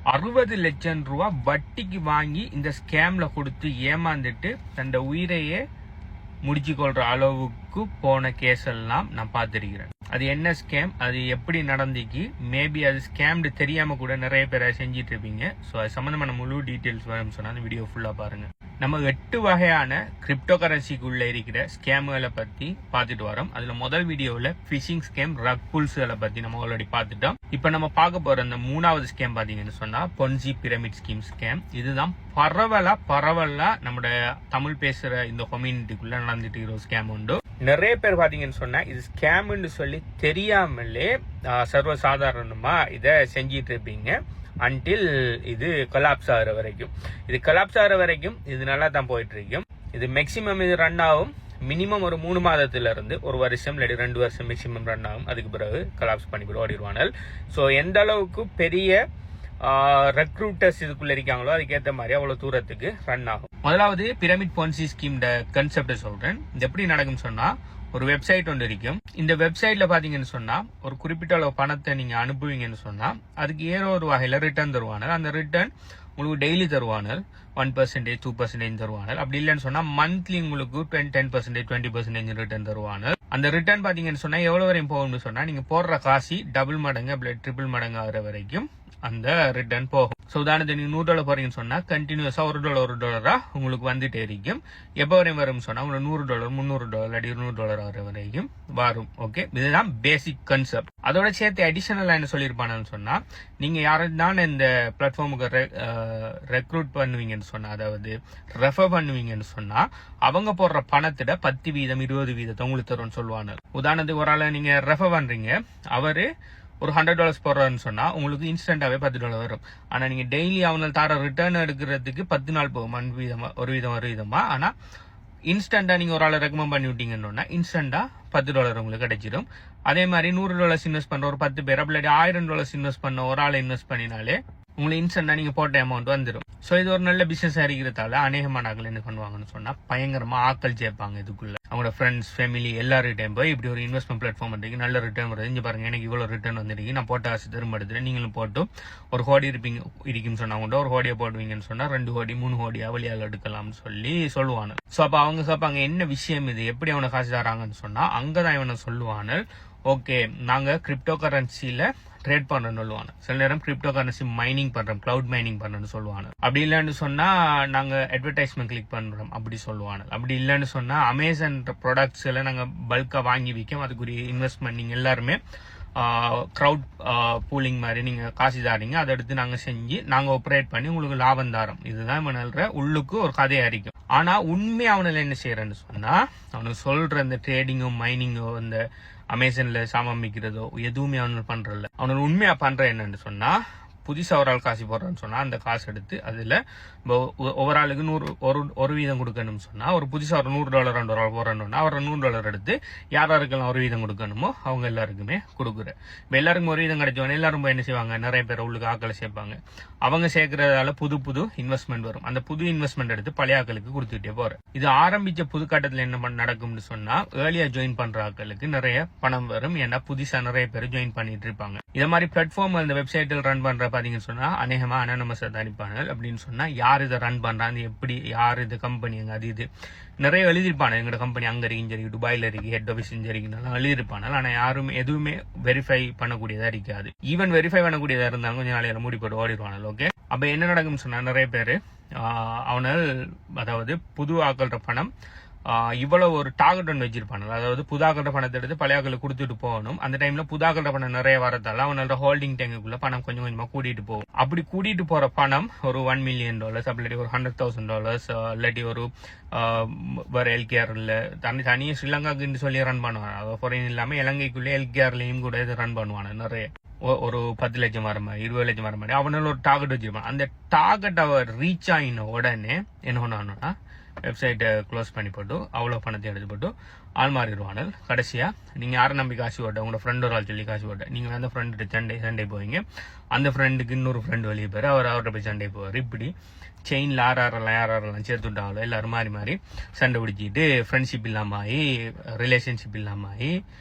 60 லட்சம் ரூபா வட்டிக்கு வாங்கி இந்த ஸ்கேம்ல கொடுத்து ஏமாந்துட்டு தன் உயிரையே முடிச்சு கொள்ற அளவுக்கு போன கேஸ் எல்லாம் நான் பார்த்திருக்கிறேன். அது என்ன ஸ்கேம், அது எப்படி நடந்துக்கு, மேபி அது ஸ்கேம்டு தெரியாம கூட நிறைய பேரை செஞ்சிட்டு இருப்பீங்க. ஸோ அது சம்பந்தமான முழு டீட்டெயில்ஸ் வேணும்னு சொன்னா அந்த வீடியோ ஃபுல்லா பாருங்க. நம்ம 8 வகையான கிரிப்டோ கரன்சிக்குள்ள இருக்கிற ஸ்கேம்களை பத்தி பார்த்துட்டு வரோம். அதுல முதல் வீடியோவில் ஃபிஷிங் ஸ்கேம், ரக் புல்ஸ்களை பத்தி நம்ம ஆல்ரெடி பார்த்துட்டோம். இப்ப நம்ம பார்க்க போற அந்த 3வது ஸ்கேம் பாத்தீங்கன்னு சொன்னா பொன்சி பிரமிட் ஸ்கீம் ஸ்கேம். இதுதான் பரவலா நம்ம தமிழ் பேசுற இந்த கம்யூனிட்டிக்குள்ள நடந்துட்டு இருக்கிற ஸ்கேம் உண்டு. நிறைய பேர் பாத்தீங்கன்னு சொன்னா இது ஸ்கேம்னு சொல்லி தெரியாமலே சர்வசாதாரணமா இதை செஞ்சிட்டு இருப்பீங்க. அன்டில் இது கொலாப்ஸ் ஆகிற வரைக்கும். இது கொலாப்ஸ் ஆகிற வரைக்கும் இது நல்லா தான் போயிட்டு இருக்கும். இது மேக்சிமம் இது ரன் ஆகும். மினிமம் ஒரு 3 மாதத்துல இருந்து 1 வருஷம் இல்லாட்டி 2 வருஷம் மேக்சிமம் ரன் ஆகும். அதுக்கு பிறகு கொலாப்ஸ் பண்ணி ஓடிடுவாங்க. ஸோ எந்த அளவுக்கு பெரிய ரெக்ரூட்டர்ஸ் இதுக்குள்ள இருக்காங்களோ அதுக்கேற்ற மாதிரி அவ்வளவு தூரத்துக்கு ரன் ஆகும். முதலாவது பிரமிட் பொன்சி ஸ்கீம் கன்செப்ட் சொல்றேன். இது எப்படி நடக்கும்னு சொன்னா, ஒரு வெப்சைட் ஒன்று இருக்கும். இந்த வெப்சைட்ல பாத்தீங்கன்னு சொன்னா ஒரு குறிப்பிட்ட அளவு பணத்தை நீங்க அனுப்புவீங்கன்னு சொன்னா அதுக்கு ஏதோ ஒரு வகையில ரிட்டர்ன் தருவாங்க. அந்த ரிட்டர்ன் உங்களுக்கு டெய்லி தருவாங்க. 1%, 2% தருவாங்க. அப்படி இல்லைன்னு சொன்னா மந்த்லி உங்களுக்கு 10%, 20% ரிட்டர்ன் தருவாங்க. அந்த ரிட்டர்ன் பாத்தீங்கன்னு சொன்னா எவ்வளவு வரையும் போகும்னு சொன்னா நீங்க போடுற காசி டபுள் மடங்கு ட்ரிபிள் மடங்கு ஆகிற வரைக்கும் அந்த ரிட்டர்ன் போகும். ஸோ உதாரணத்துக்கு நீங்க $100 போறீங்கன்னு சொன்னா கண்டினியூஸா $1 உங்களுக்கு வந்துட்டே இருக்கும். எப்போ வரையும் வரும் சொன்னா உங்களுக்கு $100, $300, $200 ஆகிற வரைக்கும் வரும். ஓகே, இதுதான் பேசிக் கன்செப்ட். அதோட சேர்த்து அடிஷனலா என்ன சொல்லியிருப்பானு சொன்னா, நீங்க யாரும் இந்த பிளாட்ஃபார்முக்கு ரெக்ரூட் பண்ணுவீங்கன்னு சொன்னா, அதாவது ரெஃபர் பண்ணுவீங்கன்னு சொன்னா அவங்க போடுற பணத்திட 10%, 20% உங்களுக்கு தரும்னு சொல்லுவாங்க. உதாரணத்துக்கு ஒரு ஆளை நீங்க ரெஃபர் பண்றீங்க, அவரு ஒரு $100 போடுறான்னு சொன்னா உங்களுக்கு இன்ஸ்டன்டாவே $10 வரும். ஆனா நீங்க டெய்லி அவங்க தர ரிட்டர்ன் எடுக்கிறதுக்கு 10 நாள் போகும். ஒரு விதமா. ஆனா இன்ஸ்டன்டா நீங்க ஒரு ஆளை ரெக்கமெண்ட் பண்ணி விட்டீங்கன்னா இன்ஸ்டன்டா $10 உங்களுக்கு கிடைச்சிடும். அதே மாதிரி $100 இன்வெஸ்ட் பண்ற ஒரு 10 பேர், அப்படி $1000 இன்வெஸ்ட் பண்ண ஒரு ஆளை இன்வெஸ்ட் பண்ணினாலே உங்களுக்கு இன்ஸ்டன்டா நீங்க போட்ட அமௌண்ட் வந்துடும். ஸோ இது ஒரு நல்ல பிசினஸ் இருக்கிறதால அநேகமான ஆட்கள் என்ன பண்ணுவாங்கன்னு சொன்னா பயங்கரமா ஆட்கள் சேர்ப்பாங்க இதுக்குள்ள. அவங்களோட ஃப்ரெண்ட்ஸ், ஃபேமிலி எல்லார்கிட்டையும் போய் இப்படி ஒரு இன்வெஸ்ட்மெண்ட் பிளாட்ஃபார்ம் இருக்கு, நல்ல ரிட்டர்ன் வருது, இங்க பாருங்க எனக்கு இவ்வளவு ரிட்டர்ன் வந்துருக்கு, நான் போட்ட ஆசை திரும்ப எடுத்துட்டு நீங்களும் போட்டு ஒரு கோடி இருக்குன்னு சொன்னாங்க. ஒரு கோடியை போடுவீங்கன்னு சொன்னா 2 கோடி 3 கோடி அவளியால் எடுக்கலாம்னு சொல்லுவாங்க. ஸோ அப்ப அவங்க கேட்பாங்க என்ன விஷயம் இது, எப்படி அவனை காசு தராங்கன்னு சொன்னா அங்கதான் இவனை சொல்லுவானு, ஓகே நாங்க கிரிப்டோ கரன்சில ட்ரேட் பண்றோம்னு சொல்லுவாங்க. சில நேரம் கிரிப்டோ கரன்சி மைனிங் பண்றோம், கிளவுட் மைனிங் பண்றோம்னு சொல்லுவாங்க. அப்படி இல்லைன்னு சொன்னா நாங்க அட்வர்டைஸ்மெண்ட் கிளிக் பண்றோம் அப்படி சொல்லுவாங்க. அப்படி இல்லைன்னு சொன்னா அமேசான் ப்ராடக்ட்ஸ் எல்லாம் நாங்க பல்கா வாங்கி விற்கும், அதுக்குரிய இன்வெஸ்ட்மெண்ட் நீங்க எல்லாருமே கிரவுட் பூலிங் மாதிரி நீங்க காசு தாரீங்க, அதை எடுத்து நாங்க செஞ்சு நாங்க ஆப்ரேட் பண்ணி உங்களுக்கு லாபம் தாரோம். இதுதான் இவனல்ற உள்ளுக்கு ஒரு கதையா இருக்கும். ஆனா உண்மையா அவனில் என்ன செய்யறேன்னு சொன்னா அவனுக்கு சொல்ற இந்த ட்ரேடிங்கோ மைனிங்கோ இந்த அமேசான்ல சாமான் விற்கிறதோ எதுவுமே அவனு பண்றல. அவனோட உண்மையா பண்ற என்னன்னு சொன்னா புதுசா ஒரு ஆள் காசு போடுறான்னு சொன்னா அந்த காசு எடுத்து அதுல ஒவ்வொரு ஆளுக்கு 1% கொடுக்கணும்னு சொன்னா ஒரு புதுசா ஒரு $100 $200 போறோம்னா அவர் $100 எடுத்து யாருக்கெல்லாம் 1% கொடுக்கணுமோ அவங்க எல்லாருக்குமே கொடுக்குற. இப்ப எல்லாருக்கும் 1% கிடைச்சவங்க எல்லாரும் என்ன செய்வாங்க, நிறைய பேர் உள்ளுக்கு ஆக்களை சேர்ப்பாங்க. அவங்க சேர்க்கறதால புது இன்வெஸ்ட்மெண்ட் வரும். அந்த புது இன்வெஸ்ட்மெண்ட் எடுத்து பழைய ஆக்களுக்கு கொடுத்துட்டே போற. இது ஆரம்பிச்ச புது கட்டத்துல என்ன நடக்கும்னு சொன்னா ஏர்லியா ஜாயின் பண்ற ஆக்களுக்கு நிறைய பணம் வரும். ஏன்னா புதுசா நிறைய பேர் ஜாயின் பண்ணிட்டு இருப்பாங்க. இத மாதிரி பிளாட்ஃபார்ம் அந்த வெப்சைட்டில் ரன் பண்ற பாத்தீங்கன்னு சொன்னா அநேகமா அனானமஸா தான் அனுப்பாங்க. அப்படின்னு சொன்னா யார் இதை ரன் பண்றாங்க, எப்படி யார் இது கம்பெனி அது இது நிறைய எழுதிருப்பாங்க. எங்களோட கம்பெனி அங்க இருக்கு, சரி துபாயில இருக்கு, ஹெட் ஆஃபீஸ் இருக்குனாலும் எழுதிருப்பாங்க. ஆனா யாரும் எதுவுமே வெரிஃபை பண்ணக்கூடியதா இருக்காது. ஈவன் வெரிஃபை பண்ணக்கூடியதா இருந்தாலும் கொஞ்சம் நாளையில மூடி போட்டு ஓடிடுவாங்க. ஓகே, அப்ப என்ன நடக்கும்னு சொன்னா நிறைய பேரு அவனால் அதாவது புது ஆக்கள்ற பணம் இவ்வளவு ஒரு டார்கெட் ஒன்று வச்சிருப்பாங்க. அதாவது புதாக்கள்ற பணத்தை எடுத்து பழையாக்களுக்கு கொடுத்துட்டு போகணும். அந்த டைம்ல புதாக்கள்ற பணம் நிறைய வரதால அவனோட ஹோல்டிங் டேங்குக்குள்ள பணம் கொஞ்சம் கொஞ்சமா கூட்டிட்டு போகும். அப்படி கூட்டிட்டு போற பணம் ஒரு $1 million, அப்படி ஒரு $100,000, இல்லாட்டி ஒரு வேற எல்கேஆர்ல தனியாக ஸ்ரீலங்காக்கு சொல்லி ரன் பண்ணுவாங்க. அதாவது ஃபாரின் இல்லாம இலங்கைக்குள்ளே எல்கேஆர்லயும் கூட இது ரன் பண்ணுவாங்க. நிறைய ஒரு 10 லட்சம் வர மாதிரி 20 லட்சம் வர மாதிரி அவனால ஒரு டார்கெட் வச்சிருப்பான். அந்த டார்கெட் அவர் ரீச் ஆகின உடனே என்ன பண்ணணும்னா வெப்சைட்டை க்ளோஸ் பண்ணி போட்டு அவ்வளவு பணத்தை எடுத்து போட்டு ஆள் மாறிடுவாங்க. கடைசியா நீங்க யாரை நம்பி காசு போட்ட, உங்களோட ஃப்ரெண்ட் ஒரு ஆள் சொல்லி காசு போட்ட, நீங்க அந்த ஃப்ரெண்டு சண்டை போவீங்க, அந்த ஃப்ரெண்டுக்கு இன்னொரு ஃப்ரெண்டு வெளியே போயிரு, அவர்கிட்ட போய் சண்டை போவார். இப்படி செயின்ல யாரெல்லாம் சேர்த்து விட்டாங்களோ எல்லாரும் மாறி சண்டை பிடிச்சிட்டு ஃப்ரெண்ட்ஷிப் இல்லாம ஆகி ரிலேஷன்ஷிப் இல்லாம ஆகி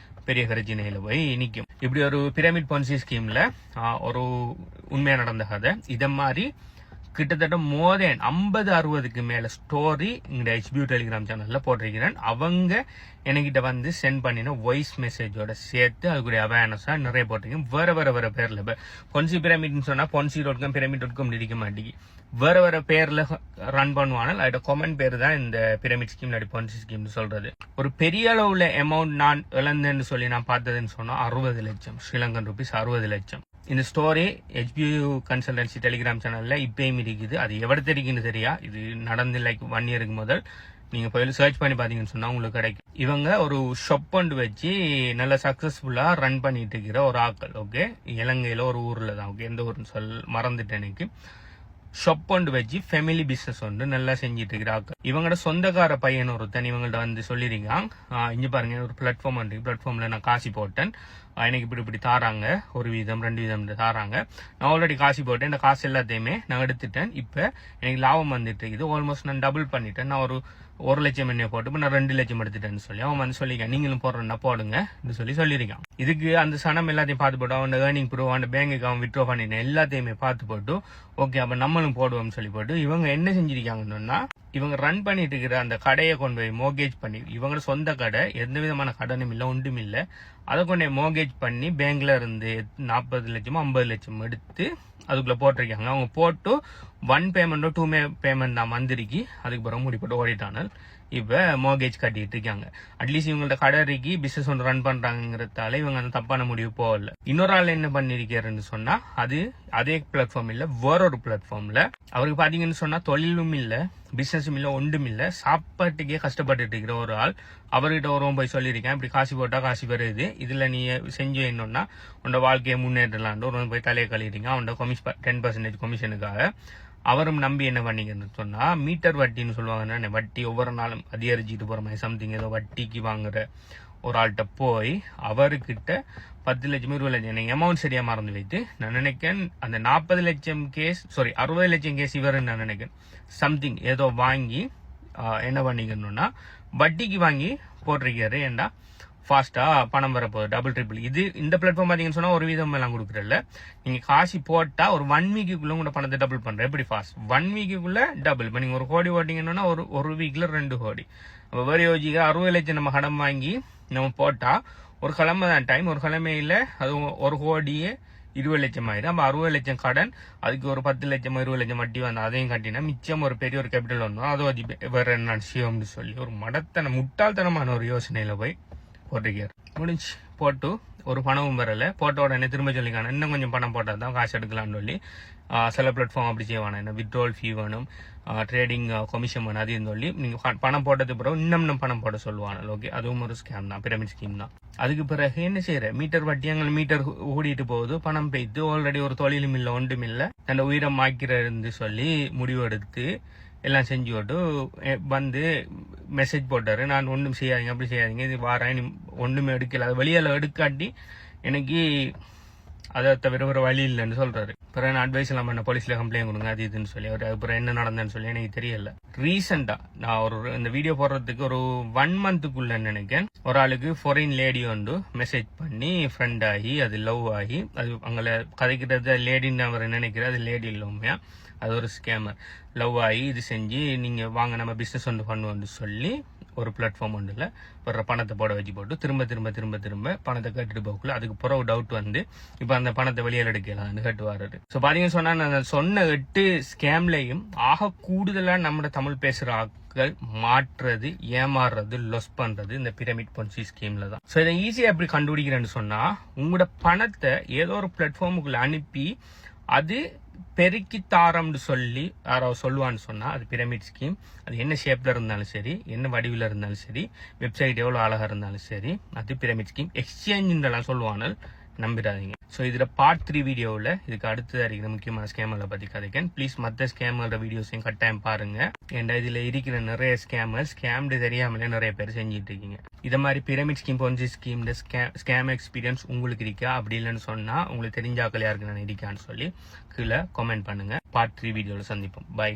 பெரிய பிரச்சனையில போய் நிக்கும். இப்படி ஒரு பிரமிட் பொன்சி ஸ்கீம்ல ஒரு உண்மையா நடந்த கதை. இத மாதிரி கிட்டத்தட்ட மோர் தென் 50-60க்கு மேல ஸ்டோரி இந்த HBU டெலிகிராம் சேனல்ல போட்டிருக்கிறேன். அவங்க என்கிட்ட வந்து சென்ட் பண்ணின வாய்ஸ் மெசேஜோட சேர்த்து அதுக்குரிய அவேர்னஸா நிறைய போட்டிருக்கேன். வேற பேர்ல பொன்சி பிரமிட்னு சொன்னா ponzi.com pyramid.com இருக்க மாட்டேங்கி வேற பேர்ல ரன் பண்ணுவாங்க. அதோட காமன் பேர் தான் இந்த பிரமிட் ஸ்கீம் இல்லாட்டி பொன்சி ஸ்கீம் சொல்றது. ஒரு பெரிய அளவுல அமௌண்ட் நான் இழந்தேன்னு சொல்லி நான் பார்த்ததுன்னு சொன்னா 60 லட்சம் ஸ்ரீலங்கன் ருபீஸ். 60 லட்சம். இந்த ஸ்டோரி HBU கன்சல்டன்சி டெலிகிராம் சேனல்ல இப்பயும் இருக்குது. அது எவ்வளவு தெரியுன்னு தெரியா. இது நடந்து லைக் 1 இயருக்கு முதல். நீங்க போய் சர்ச் பண்ணி பாத்தீங்கன்னு சொன்னா உங்களுக்கு கிடைக்கும். இவங்க ஒரு ஷாப் ஒன்று வச்சு நல்ல சக்சஸ்ஃபுல்லா ரன் பண்ணிட்டு இருக்கிற ஒரு ஆக்கள். ஓகே, இலங்கையில ஒரு ஊர்ல தான். ஓகே, எந்த ஊர்னு மறந்துட்டேன் எனக்கு. ஷாப் ஒன்று வச்சு ஃபேமிலி பிசினஸ் ஒன்று நல்லா செஞ்சுட்டு இருக்கிறாங்க. இவங்களோட சொந்தக்கார பையன் ஒருத்தன் இவங்கள்ட்ட வந்து சொல்லிருக்காங்க, இங்க பாருங்க ஒரு பிளாட்ஃபார்ம் உண்டு, பிளாட்ஃபார்ம்ல நான் காசி போட்டேன், எனக்கு இப்படி தாராங்க, 1 வீதம் 2 வீதம் தாராங்க. நான் ஆல்ரெடி காசி போட்டேன், இந்த காசு எல்லாத்தையுமே நான் எடுத்துட்டேன். இப்ப எனக்கு லாபம் வந்துட்டு இருக்குது. ஆல்மோஸ்ட் நான் டபுள் பண்ணிட்டேன். நான் ஒரு 1 லட்சம் என்ன போட்டு நான் 2 லட்சம் எடுத்துட்டேன்னு சொல்லி அவன் வந்து சொல்லிருக்கான், நீங்களும் போடுறா போடுங்க சொல்லியிருக்கான். இதுக்கு அந்த சனம் எல்லாத்தையும் பார்த்து போட்டு அவன் ஏர்னிங் ப்ரூவ் அவன் பேங்குக்கு அவன் விட்ரோ பண்ணின எல்லாத்தையுமே பார்த்து போட்டு ஓகே அப்ப நம்மளும் போடுவோம்னு சொல்லி போட்டு இவங்க என்ன செஞ்சிருக்காங்கன்னா, இவங்க ரன் பண்ணிட்டு இருக்கிற அந்த கடையை கொண்டு போய் மோர்கேஜ் பண்ணி, இவங்க சொந்த கடை, எந்த விதமான கடனும் இல்லை ஒன்றும் இல்லை, அதை கொண்டு போய் மோர்கேஜ் பண்ணி பேங்க்ல இருந்து 40 லட்சமோ 50 லட்சம் எடுத்து அதுக்குள்ள போட்டிருக்காங்க. அவங்க போட்டு 1 பேமெண்டோ 2 பேமெண்ட் தான் வந்திருக்கு. அதுக்கு பிறகு முடி போட்டு ஓடிட்டானல். இப்ப மோர்கேஜ் கட்டிட்டு இருக்காங்க. அட்லீஸ்ட் இவங்கள்ட்ட கடைக்கு பிசினஸ் ஒன்று ரன் பண்றாங்கிறதால இவங்க அந்த தப்பான முடிவு போகல. இன்னொரு ஆள் என்ன பண்ணிருக்காருன்னு சொன்னா, அது அதே பிளாட்ஃபார்ம் இல்ல, வேறொரு பிளாட்ஃபார்ம்ல அவருக்கு பாத்தீங்கன்னு சொன்னா தொழிலும் இல்ல, பிசினஸும் இல்ல, ஒன்றும் இல்ல, சாப்பாட்டுக்கே கஷ்டப்பட்டுட்டு இருக்கிற ஒரு ஆள். அவர்கிட்ட ஒரு போய் சொல்லியிருக்கேன், இப்படி காசு போட்டா காசு வருது, இதுல நீ செஞ்சு என்னன்னா உன்னோட வாழ்க்கையை முன்னேற்றலான்னு ஒரு போய் தலையை கழிறீங்க. அவனோட 10% கமிஷனுக்காக அவரும் நம்பி என்ன பண்ணீங்கன்னு சொன்னா, மீட்டர் வட்டின்னு சொல்லுவாங்க, வட்டி ஒவ்வொரு நாளும் அதிகரிச்சுட்டு போற மாதிரி சம்திங் ஏதோ வட்டிக்கு வாங்குற ஒரு ஆள்கிட்ட போய் அவர்கிட்ட 10 லட்சம் 20 லட்சம் எனக்கு அமௌண்ட் சரியா மறந்து வைத்து நான் நினைக்கிறேன் அந்த 40 லட்சம் கேஸ் 60 லட்சம் கேஸ் இவருன்னு நான் நினைக்கிறேன் சம்திங் ஏதோ வாங்கி என்ன பண்ணிக்கணும்னா வட்டிக்கு வாங்கி போட்டிருக்காரு. ஏண்டா ஃபாஸ்டா பணம் வரப்போகுது, டபுள் ட்ரிபிள். இது இந்த பிளாட்ஃபார்ம் பாத்தீங்கன்னு சொன்னா 1 வீதம் எல்லாம் கொடுக்குறல, நீங்க காசு போட்டா ஒரு 1 வீக்குள்ள உங்களோட பணத்தை டபுள் பண்ற. எப்படி ஃபாஸ்ட் 1 வீக்குள்ள டபுள். இப்ப நீங்க 1 கோடி ஓட்டிங்கன்னா ஒரு வீக்ல 2 கோடி. அப்ப வேற யோசிக்க 60 லட்சம் நம்ம கடன் வாங்கி நம்ம போட்டா ஒரு கிழமை தான் டைம், ஒரு கிழமையில அது 1 கோடியே 20 லட்சம் ஆயிடும். அப்ப 60 லட்சம் கடன், அதுக்கு ஒரு 10 லட்சம் 20 லட்சம் வட்டி வந்து அதையும் கட்டினா மிச்சம் ஒரு பெரிய ஒரு கேபிட்டல் ஒன்றும் அதை வேற என்ன விஷயம்னு சொல்லி ஒரு முட்டாள்தனமான ஒரு யோசனையில போய் போட்டிருக்காரு. முடிஞ்சு போட்டு ஒரு பணமும் வரல, போட்ட உடனே திரும்ப சொல்லிக்கான இன்னும் கொஞ்சம் பணம் போட்டா தான் காசு எடுக்கலாம்னு சொல்லி சில பிளாட்ஃபார்ம் அப்படி செய்வானா, என்ன வித்ட்ரால் ஃபீ வேணும், ட்ரேடிங் கமிஷன் வேணும், அதையும் சொல்லி நீங்க பணம் போட்டது பிறகு இன்னும் பணம் போட சொல்லுவாங்க. ஓகே, அதுவும் ஒரு ஸ்கேம் தான், பிரமிட் ஸ்கீம் தான். அதுக்கு பிறகு என்ன செய்யற, மீட்டர் வட்டி எங்களை மீட்டர் ஓடிட்டு போகுது, பணம் பெய்து, ஆல்ரெடி ஒரு தொழிலும் இல்லை ஒன்றும் இல்லை, தன்னை உயிரை மாக்கிறது சொல்லி முடிவெடுத்து எல்லாம் செஞ்சு விட்டு வந்து மெசேஜ் போட்டாரு, நான் ஒன்றும் செய்யாதீங்க, அப்படி செய்யாதீங்க, இது வாரேன், ஒன்றுமே எடுக்கல, அது வெளியால எடுக்காட்டி எனக்கு அதை தவிர ஒரு வழி இல்லைன்னு சொல்றாரு. பிறகு நான் அட்வைஸ் எல்லாம் பண்ண, போலீஸ்ல கம்ப்ளைண்ட் கொடுங்க அது இதுன்னு சொல்லி. அவர் அப்புறம் என்ன நடந்தேன்னு சொல்லி எனக்கு தெரியல. ரீசெண்டா நான் இந்த வீடியோ போடுறதுக்கு ஒரு 1 மந்த்துக்குள்ள நினைக்கிறேன், ஒரு ஆளுக்கு ஃபாரின் லேடி வந்து மெசேஜ் பண்ணி ஃப்ரெண்ட் ஆகி அது லவ் ஆகி, அது அங்கே கதைக்கிறது லேடின்னு அவர் நினைக்கிற, அது லேடி இல்லையா, அது ஒரு ஸ்கேமர். லவ் ஆகி இது செஞ்சு நீங்க வாங்க நம்ம பிசினஸ் ஒன்று பண்ணுவோம்னு சொல்லி ஒரு பிளாட்ஃபார்ம் ஒன்றுல வர்ற பணத்தை போட வச்சு போட்டு திரும்ப பணத்தை கட்டிட்டு போகல. அதுக்கு பிறகு டவுட் வந்து இப்ப அந்த பணத்தை வெளியில் எடுக்கலாம் கட்டு வர்றது. ஸோ பாத்தீங்கன்னு சொன்னா நான் சொன்ன 8 ஸ்கேம்லையும் ஆக கூடுதலா நம்ம தமிழ் பேசுற ஆட்கள் மாற்றுறது, ஏமாறுறது, லொஸ் பண்றது இந்த பிரமிட் பொன்சி ஸ்கீம்ல தான். ஸோ இதை ஈஸியா எப்படி கண்டுபிடிக்கிறேன்னு சொன்னா, உங்களோட பணத்தை ஏதோ ஒரு பிளாட்ஃபார்முக்குள்ள அனுப்பி அது பெருக்கி தாரம்னு சொல்லி யாராவது சொல்லுவான்னு சொன்னா அது பிரமிட் ஸ்கீம். அது என்ன ஷேப்ல இருந்தாலும் சரி, என்ன வடிவில் இருந்தாலும் சரி, வெப்சைட் எவ்வளவு அழகா இருந்தாலும் சரி, அது பிரமிட் ஸ்கீம். எக்ஸ்சேஞ்ச் சொல்லுவாங்க, நம்பிடாதீங்க. ஸோ இதுல பார்ட் 3 வீடியோவில் இதுக்கு அடுத்ததாக இருக்கிற முக்கியமான ஸ்கேமர்களை பத்தி கதைக்கேன். ப்ளீஸ் மற்ற ஸ்கேமரோட வீடியோஸையும் கட்டாயம் பாருங்க. ஏன்னா இதுல இருக்கிற நிறைய ஸ்கேம்டு தெரியாமலே நிறைய பேர் செஞ்சுட்டு இருக்கீங்க. இதை மாதிரி pyramid scheme ponzi scheme scam experience உங்களுக்கு இருக்கா, அப்படி இல்லைன்னு சொன்னா உங்களுக்கு தெரிஞ்சாக்கள் யாருக்கு நான் இருக்கான்னு சொல்லி கீழே கமெண்ட் பண்ணுங்க. பார்ட் 3 வீடியோவில் சந்திப்போம். பை.